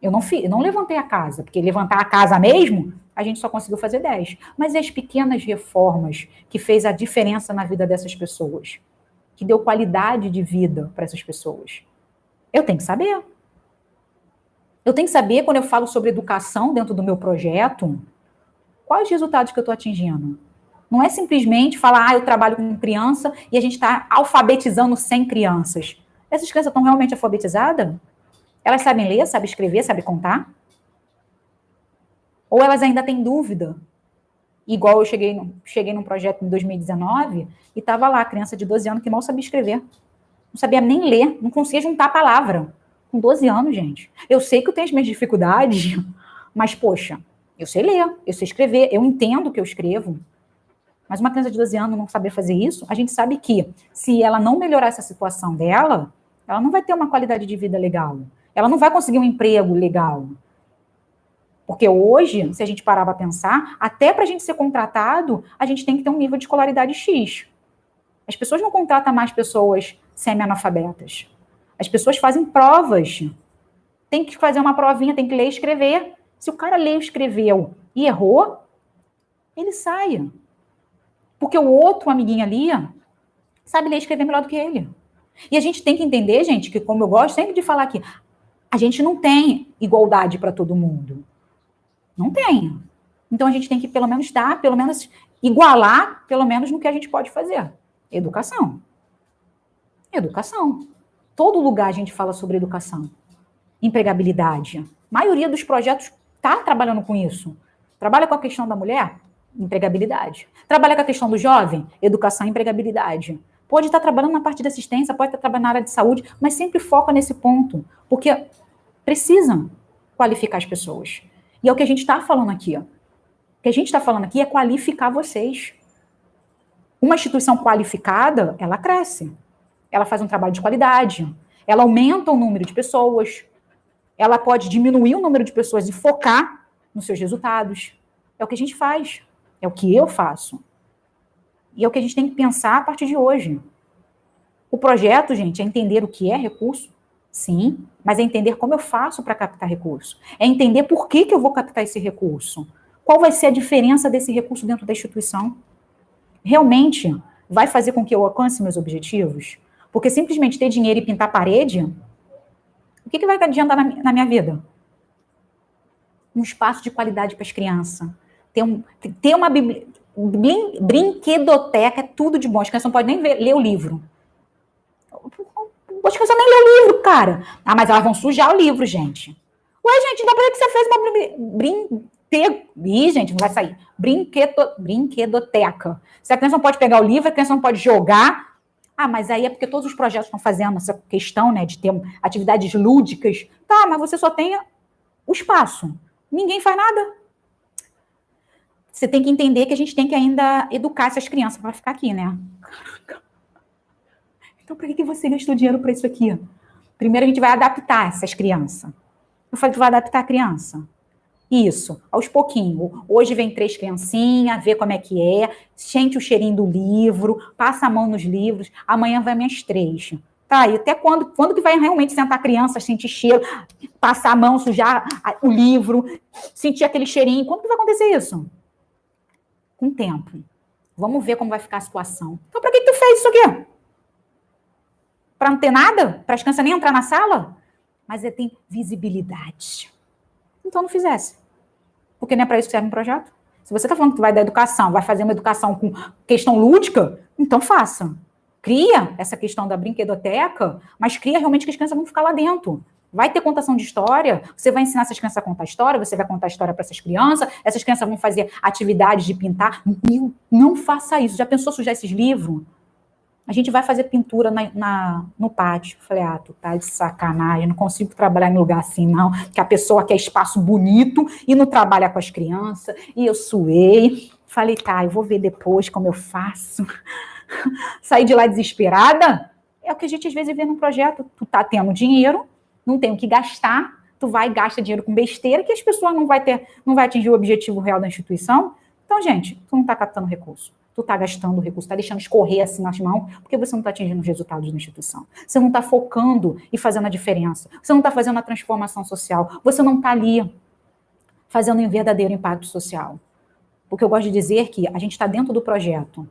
Eu não levantei a casa, porque levantar a casa mesmo, a gente só conseguiu fazer 10. Mas e as pequenas reformas que fez a diferença na vida dessas pessoas? Que deu qualidade de vida para essas pessoas? Eu tenho que saber. Eu tenho que saber, quando eu falo sobre educação dentro do meu projeto, quais os resultados que eu estou atingindo. Não é simplesmente falar, eu trabalho com criança e a gente está alfabetizando 100 crianças. Essas crianças estão realmente alfabetizadas? Elas sabem ler, sabem escrever, sabem contar? Ou elas ainda têm dúvida? Igual eu cheguei num projeto em 2019 e estava lá, criança de 12 anos que mal sabia escrever. Não sabia nem ler, não conseguia juntar a palavra. Com 12 anos, gente. Eu sei que eu tenho as minhas dificuldades, mas, poxa, eu sei ler, eu sei escrever, eu entendo o que eu escrevo. Mas uma criança de 12 anos não saber fazer isso, a gente sabe que se ela não melhorar essa situação dela, ela não vai ter uma qualidade de vida legal. Ela não vai conseguir um emprego legal. Porque hoje, se a gente parar para pensar, até para a gente ser contratado, a gente tem que ter um nível de escolaridade X. As pessoas não contratam mais pessoas semi-analfabetas. As pessoas fazem provas. Tem que fazer uma provinha, tem que ler e escrever. Se o cara leu, escreveu e errou, ele sai. Porque o outro amiguinho ali sabe ler e escrever melhor do que ele. E a gente tem que entender, gente, que como eu gosto sempre de falar aqui, a gente não tem igualdade para todo mundo. Não tem. Então a gente tem que pelo menos igualar, pelo menos no que a gente pode fazer. Educação. Educação. Todo lugar a gente fala sobre educação. Empregabilidade. A maioria dos projetos está trabalhando com isso. Trabalha com a questão da mulher? Empregabilidade. Trabalha com a questão do jovem? Educação e empregabilidade. Pode estar trabalhando na parte de assistência, pode estar trabalhando na área de saúde, mas sempre foca nesse ponto, porque precisam qualificar as pessoas. E é o que a gente está falando aqui. Ó. O que a gente está falando aqui é qualificar vocês. Uma instituição qualificada, ela cresce. Ela faz um trabalho de qualidade. Ela aumenta o número de pessoas. Ela pode diminuir o número de pessoas e focar nos seus resultados. É o que a gente faz. É o que eu faço. E é o que a gente tem que pensar a partir de hoje. O projeto, gente, é entender o que é recurso, sim, mas é entender como eu faço para captar recurso. É entender por que eu vou captar esse recurso. Qual vai ser a diferença desse recurso dentro da instituição? Realmente vai fazer com que eu alcance meus objetivos? Porque simplesmente ter dinheiro e pintar parede, o que vai adiantar na minha vida? Um espaço de qualidade para as crianças. Ter uma brinquedoteca, é tudo de bom. As crianças não podem nem ler o livro. As crianças nem ler o livro, cara. Ah, mas elas vão sujar o livro, gente. Ué, gente, então por que você fez uma Ih, gente, não vai sair. Brinquedoteca. Se a criança não pode pegar o livro, a criança não pode jogar. Ah, mas aí é porque todos os projetos estão fazendo essa questão, né, de ter atividades lúdicas. Tá, mas você só tem o espaço. Ninguém faz nada. Você tem que entender que a gente tem que ainda educar essas crianças para ficar aqui, né? Caraca. Então, por que você gastou dinheiro para isso aqui? Primeiro, a gente vai adaptar essas crianças. Eu falei que vai adaptar a criança. Isso, aos pouquinhos. Hoje vem 3 criancinhas, vê como é que é, sente o cheirinho do livro, passa a mão nos livros, amanhã vai minhas 3. Tá, e até quando que vai realmente sentar a criança, sentir cheiro, passar a mão, sujar o livro, sentir aquele cheirinho? Quando que vai acontecer isso? Com o tempo. Vamos ver como vai ficar a situação. Então, para que tu fez isso aqui? Para não ter nada? Para as crianças nem entrar na sala? Mas tem visibilidade. Então não fizesse. Porque não é para isso que serve um projeto. Se você está falando que tu vai dar educação, vai fazer uma educação com questão lúdica, então faça. Cria essa questão da brinquedoteca, mas cria realmente que as crianças vão ficar lá dentro. Vai ter contação de história, você vai ensinar essas crianças a contar história, você vai contar história para essas crianças vão fazer atividades de pintar. Não faça isso. Já pensou sujar esses livros? A gente vai fazer pintura no pátio. Falei, tu tá de sacanagem, não consigo trabalhar em lugar assim, não. Que a pessoa quer espaço bonito e não trabalha com as crianças. E eu suei. Falei, eu vou ver depois como eu faço. Saí de lá desesperada. É o que a gente às vezes vê num projeto. Tu tá tendo dinheiro, não tem o que gastar, tu vai e gasta dinheiro com besteira, que as pessoas não vai atingir o objetivo real da instituição. Então, gente, tu não tá captando recurso. Tu está gastando recurso, está deixando escorrer assim nas mãos, porque você não está atingindo os resultados da instituição. Você não está focando e fazendo a diferença. Você não está fazendo a transformação social. Você não está ali fazendo um verdadeiro impacto social. Porque eu gosto de dizer que a gente está dentro do projeto.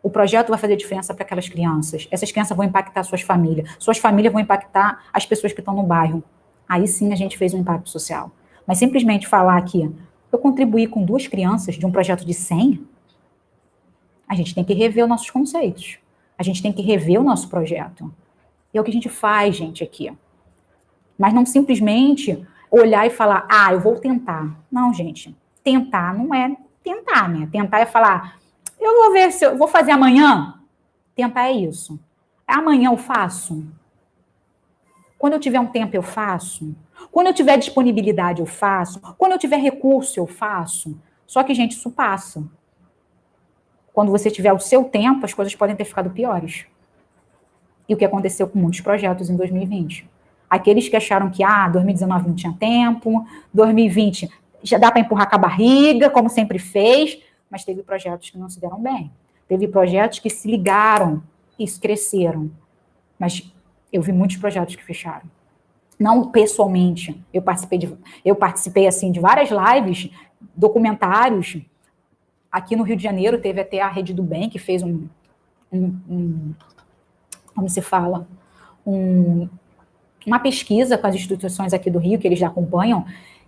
O projeto vai fazer diferença para aquelas crianças. Essas crianças vão impactar suas famílias. Suas famílias vão impactar as pessoas que estão no bairro. Aí sim a gente fez um impacto social. Mas simplesmente falar que eu contribuí com 2 crianças de um projeto de 100... A gente tem que rever os nossos conceitos. A gente tem que rever o nosso projeto. E é o que a gente faz, gente, aqui. Mas não simplesmente olhar e falar, eu vou tentar. Não, gente. Tentar não é tentar, né? Tentar é falar, eu vou ver se eu vou fazer amanhã. Tentar é isso. Amanhã eu faço. Quando eu tiver um tempo, eu faço. Quando eu tiver disponibilidade, eu faço. Quando eu tiver recurso, eu faço. Só que, gente, isso passa. Quando você tiver o seu tempo, as coisas podem ter ficado piores. E o que aconteceu com muitos projetos em 2020. Aqueles que acharam que 2019 não tinha tempo, 2020 já dá para empurrar com a barriga, como sempre fez, mas teve projetos que não se deram bem. Teve projetos que se ligaram e cresceram. Mas eu vi muitos projetos que fecharam. Não pessoalmente. Eu participei assim, de várias lives, documentários. Aqui no Rio de Janeiro teve até a Rede do Bem, que fez como se fala, uma pesquisa com as instituições aqui do Rio, que eles já acompanham,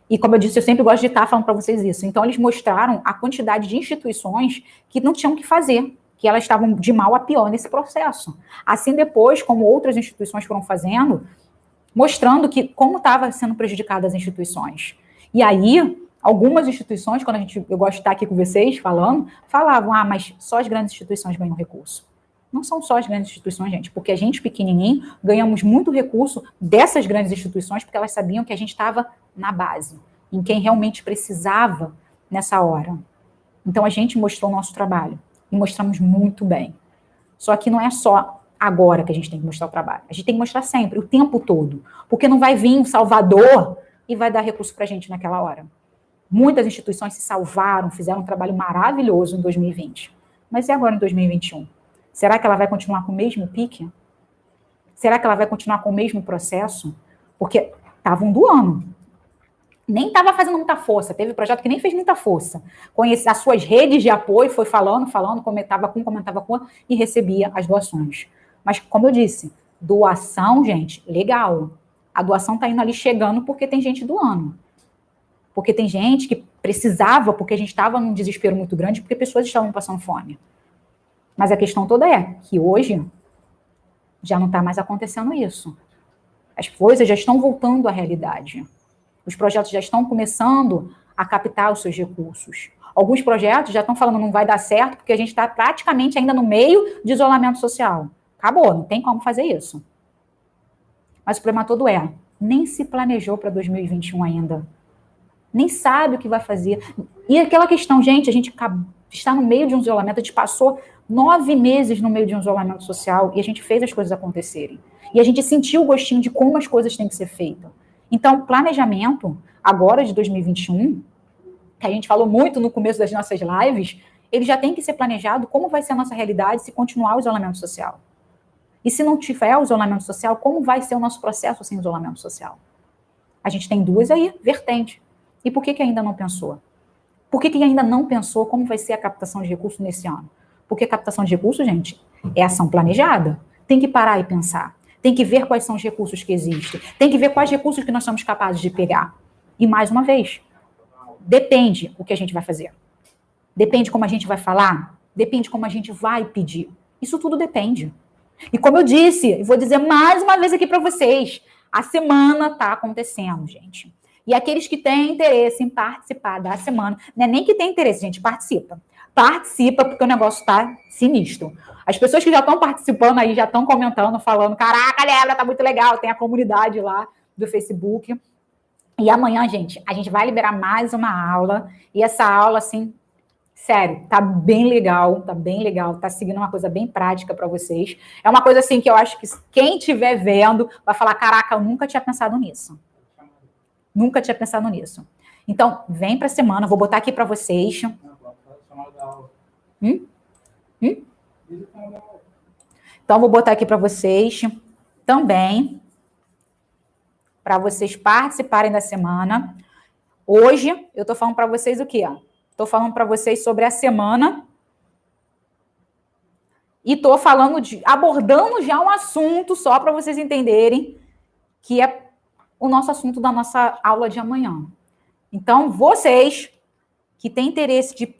e como eu disse, eu sempre gosto de estar falando para vocês isso. Então, eles mostraram a quantidade de instituições que não tinham o que fazer, que elas estavam de mal a pior nesse processo. Assim depois, como outras instituições foram fazendo, mostrando que como estava sendo prejudicadas as instituições. E aí, algumas instituições, eu gosto de estar aqui com vocês falando, falavam, mas só as grandes instituições ganham recurso. Não são só as grandes instituições, gente, porque a gente pequenininho ganhamos muito recurso dessas grandes instituições porque elas sabiam que a gente estava na base, em quem realmente precisava nessa hora. Então a gente mostrou o nosso trabalho e mostramos muito bem. Só que não é só agora que a gente tem que mostrar o trabalho. A gente tem que mostrar sempre, o tempo todo, porque não vai vir um Salvador e vai dar recurso para a gente naquela hora. Muitas instituições se salvaram, fizeram um trabalho maravilhoso em 2020. Mas e agora em 2021? Será que ela vai continuar com o mesmo pique? Será que ela vai continuar com o mesmo processo? Porque estavam doando. Nem estava fazendo muita força. Teve projeto que nem fez muita força. Conhece as suas redes de apoio, foi falando, comentava com, e recebia as doações. Mas, como eu disse, doação, gente, legal. A doação está indo ali chegando porque tem gente doando. Porque tem gente que precisava, porque a gente estava num desespero muito grande, porque pessoas estavam passando fome. Mas a questão toda é que hoje já não está mais acontecendo isso. As coisas já estão voltando à realidade. Os projetos já estão começando a captar os seus recursos. Alguns projetos já estão falando não vai dar certo porque a gente está praticamente ainda no meio de isolamento social. Acabou, não tem como fazer isso. Mas o problema todo nem se planejou para 2021 ainda. Nem sabe o que vai fazer. E aquela questão, gente, a gente está no meio de um isolamento, a gente passou 9 meses no meio de um isolamento social e a gente fez as coisas acontecerem. E a gente sentiu o gostinho de como as coisas têm que ser feitas. Então, planejamento, agora de 2021, que a gente falou muito no começo das nossas lives, ele já tem que ser planejado como vai ser a nossa realidade se continuar o isolamento social. E se não tiver o isolamento social, como vai ser o nosso processo sem isolamento social? A gente tem duas aí, vertentes. E por que ainda não pensou? Por que ainda não pensou como vai ser a captação de recursos nesse ano? Porque captação de recursos, gente, é ação planejada. Tem que parar e pensar. Tem que ver quais são os recursos que existem. Tem que ver quais recursos que nós somos capazes de pegar. E, mais uma vez, depende o que a gente vai fazer. Depende como a gente vai falar. Depende como a gente vai pedir. Isso tudo depende. E como eu disse, vou dizer mais uma vez aqui para vocês, a semana está acontecendo, gente. E aqueles que têm interesse em participar da semana, não é nem que tem interesse, gente, participa. Participa, porque o negócio está sinistro. As pessoas que já estão participando aí, já estão comentando, falando, caraca, Débora, tá muito legal, tem a comunidade lá do Facebook. E amanhã, gente, a gente vai liberar mais uma aula, e essa aula, assim, sério, tá bem legal, tá seguindo uma coisa bem prática para vocês. É uma coisa, assim, que eu acho que quem estiver vendo vai falar, caraca, eu nunca tinha pensado nisso. Nunca tinha pensado nisso. Então, vem para a semana, vou botar aqui para vocês. Então, vou botar aqui para vocês também, para vocês participarem da semana. Hoje, eu estou falando para vocês o quê? Estou falando para vocês sobre a semana e estou abordando já um assunto, só para vocês entenderem, que é o nosso assunto da nossa aula de amanhã. Então, vocês que têm interesse de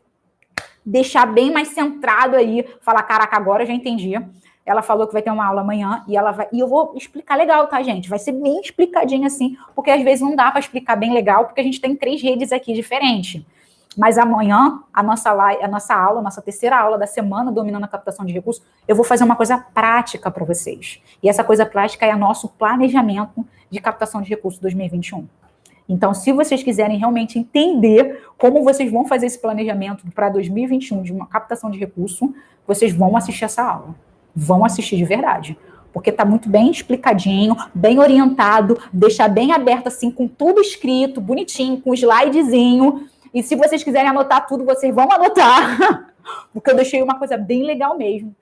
deixar bem mais centrado aí, falar, caraca, agora eu já entendi. Ela falou que vai ter uma aula amanhã e eu vou explicar legal, tá, gente? Vai ser bem explicadinho assim, porque às vezes não dá para explicar bem legal, porque a gente tem 3 redes aqui diferentes. Mas amanhã, a nossa terceira aula da semana, dominando a captação de recursos, eu vou fazer uma coisa prática para vocês. E essa coisa prática é o nosso planejamento de captação de recursos 2021. Então, se vocês quiserem realmente entender como vocês vão fazer esse planejamento para 2021 de uma captação de recurso, vocês vão assistir essa aula. Vão assistir de verdade. Porque está muito bem explicadinho, bem orientado, deixar bem aberto assim, com tudo escrito, bonitinho, com slidezinho. E se vocês quiserem anotar tudo, vocês vão anotar. Porque eu deixei uma coisa bem legal mesmo.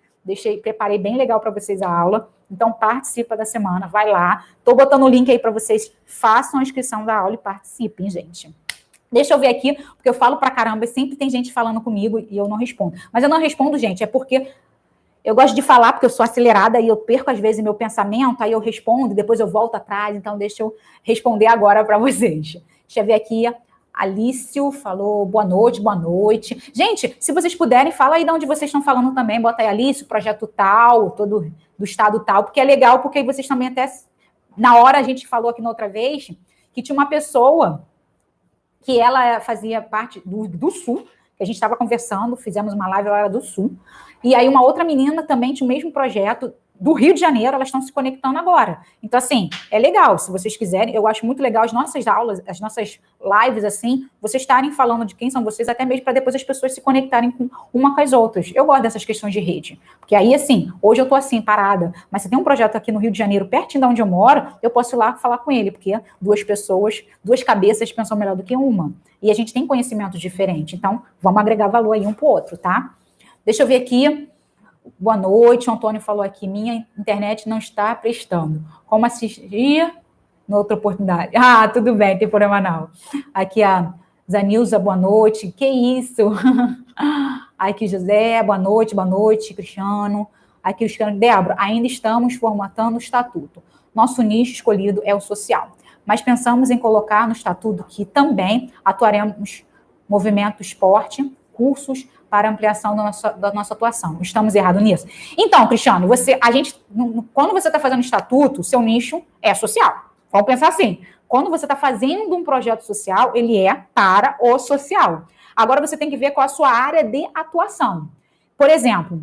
Preparei bem legal para vocês a aula. Então, participa da semana, vai lá. Estou botando o link aí para vocês. Façam a inscrição da aula e participem, gente. Deixa eu ver aqui, porque eu falo pra caramba e sempre tem gente falando comigo e eu não respondo. Mas eu não respondo, gente, é porque eu gosto de falar, porque eu sou acelerada e eu perco, às vezes, meu pensamento, aí eu respondo e depois eu volto atrás. Então, deixa eu responder agora para vocês. Deixa eu ver aqui. Alício falou boa noite, boa noite. Gente, se vocês puderem, fala aí de onde vocês estão falando também. Bota aí, Alício, projeto tal, todo do estado tal, porque é legal, porque aí vocês também até... Na hora a gente falou aqui na outra vez que tinha uma pessoa que ela fazia parte do Sul, que a gente estava conversando, fizemos uma live, ela era do Sul, e aí uma outra menina também tinha o mesmo projeto do Rio de Janeiro, elas estão se conectando agora. Então, assim, é legal, se vocês quiserem, eu acho muito legal as nossas aulas, as nossas lives, assim, vocês estarem falando de quem são vocês, até mesmo para depois as pessoas se conectarem com uma com as outras. Eu gosto dessas questões de rede, porque aí, assim, hoje eu tô assim, parada, mas se tem um projeto aqui no Rio de Janeiro, pertinho de onde eu moro, eu posso ir lá falar com ele, porque duas pessoas, duas cabeças pensam melhor do que uma. E a gente tem conhecimentos diferentes, então vamos agregar valor aí um pro outro, tá? Deixa eu ver aqui. Boa noite, o Antônio falou aqui, minha internet não está prestando. Como assistir na outra oportunidade? Ah, tudo bem, tem problema não. Aqui a Zanilza, boa noite. Que isso? Aqui José, boa noite, Cristiano. Aqui o Cristiano, Débora, ainda estamos formatando o estatuto. Nosso nicho escolhido é o social, mas pensamos em colocar no estatuto que também atuaremos movimento esporte, cursos para ampliação da nossa atuação. Estamos errados nisso? Então, Cristiano, quando você está fazendo estatuto, seu nicho é social. Vamos pensar assim, quando você está fazendo um projeto social, ele é para o social. Agora você tem que ver qual a sua área de atuação. Por exemplo,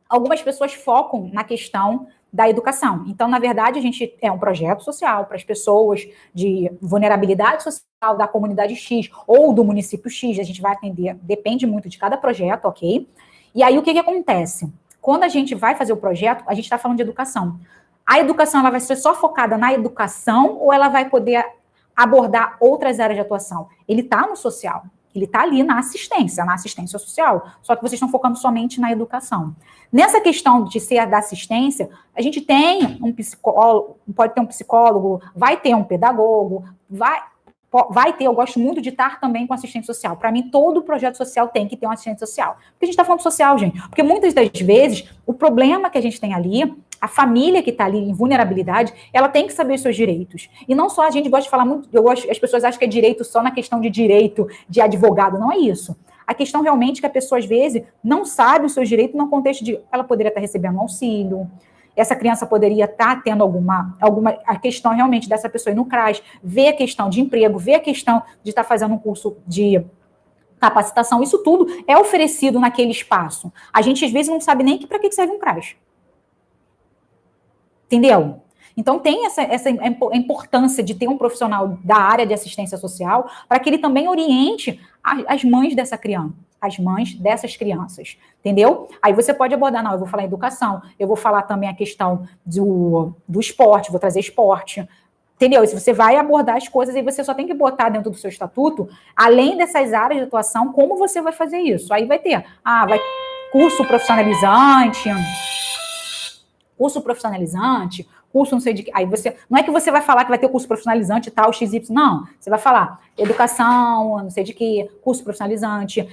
algumas pessoas focam na questão da educação. Então, na verdade, a gente é um projeto social para as pessoas de vulnerabilidade social da comunidade X ou do município X, a gente vai atender, depende muito de cada projeto, ok? E aí, o que acontece? Quando a gente vai fazer o projeto, a gente está falando de educação. A educação, ela vai ser só focada na educação ou ela vai poder abordar outras áreas de atuação? Ele está no social. Ele está ali na assistência social, só que vocês estão focando somente na educação. Nessa questão de ser da assistência, a gente tem um psicólogo, pode ter um psicólogo, vai ter um pedagogo, vai ter, eu gosto muito de estar também com assistente social. Para mim, todo projeto social tem que ter um assistente social. Porque a gente está falando social, gente. Porque muitas das vezes, o problema que a gente tem ali, a família que está ali em vulnerabilidade, ela tem que saber os seus direitos. E não só a gente gosta de falar muito, as pessoas acham que é direito só na questão de direito, de advogado, não é isso. A questão realmente é que a pessoa, às vezes, não sabe os seus direitos no contexto de ela poderia estar recebendo um auxílio, essa criança poderia estar tendo a questão realmente dessa pessoa ir no CRAS, ver a questão de emprego, ver a questão de estar fazendo um curso de capacitação, isso tudo é oferecido naquele espaço. A gente, às vezes, não sabe nem para que serve um CRAS. Entendeu? Então, tem essa importância de ter um profissional da área de assistência social para que ele também oriente as mães dessa criança, as mães dessas crianças, entendeu? Aí você pode abordar, não, eu vou falar educação, eu vou falar também a questão do esporte, vou trazer esporte, entendeu? E se você vai abordar as coisas, aí você só tem que botar dentro do seu estatuto, além dessas áreas de atuação, como você vai fazer isso? Aí vai ter, curso profissionalizante, curso não sei de que. Aí você. Não é que você vai falar que vai ter curso profissionalizante e tal, XY, não. Você vai falar educação, não sei de que, curso profissionalizante,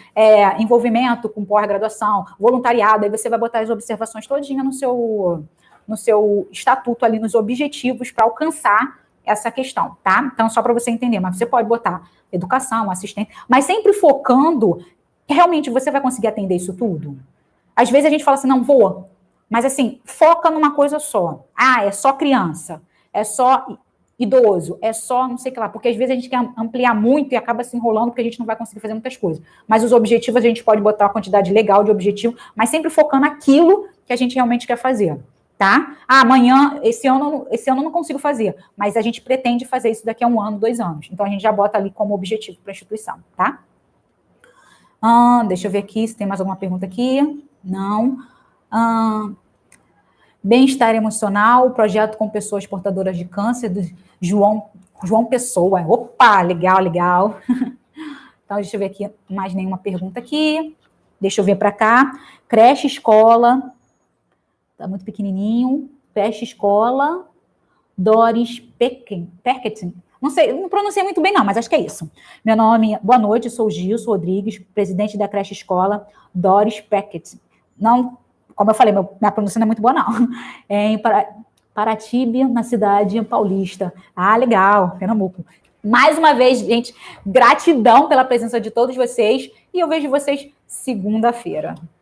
envolvimento com pós-graduação, voluntariado, aí você vai botar as observações todinha no seu estatuto ali, nos objetivos para alcançar essa questão, tá? Então, só para você entender, mas você pode botar educação, assistente, mas sempre focando, realmente você vai conseguir atender isso tudo? Às vezes a gente fala assim, não, vou. Mas, assim, foca numa coisa só. É só criança, é só idoso, é só não sei o que lá. Porque, às vezes, a gente quer ampliar muito e acaba se enrolando porque a gente não vai conseguir fazer muitas coisas. Mas os objetivos, a gente pode botar uma quantidade legal de objetivo, mas sempre focando aquilo que a gente realmente quer fazer, tá? Amanhã, esse ano eu não consigo fazer, mas a gente pretende fazer isso daqui a 1 ano, 2 anos. Então, a gente já bota ali como objetivo para a instituição, tá? Deixa eu ver aqui se tem mais alguma pergunta aqui. Não. Bem-estar emocional, projeto com pessoas portadoras de câncer, do João Pessoa. Opa, legal. Então, deixa eu ver aqui, mais nenhuma pergunta aqui. Deixa eu ver para cá. Creche, escola. Tá muito pequenininho. Creche, escola. Doris Perketin. Não sei, não pronunciei muito bem não, mas acho que é isso. Meu nome, boa noite, sou Gilson Rodrigues, presidente da creche escola Doris Perketin. Não, como eu falei, minha pronúncia não é muito boa, não. Em Paratybe, na cidade paulista. Legal, Pernambuco. Mais uma vez, gente, gratidão pela presença de todos vocês e eu vejo vocês segunda-feira.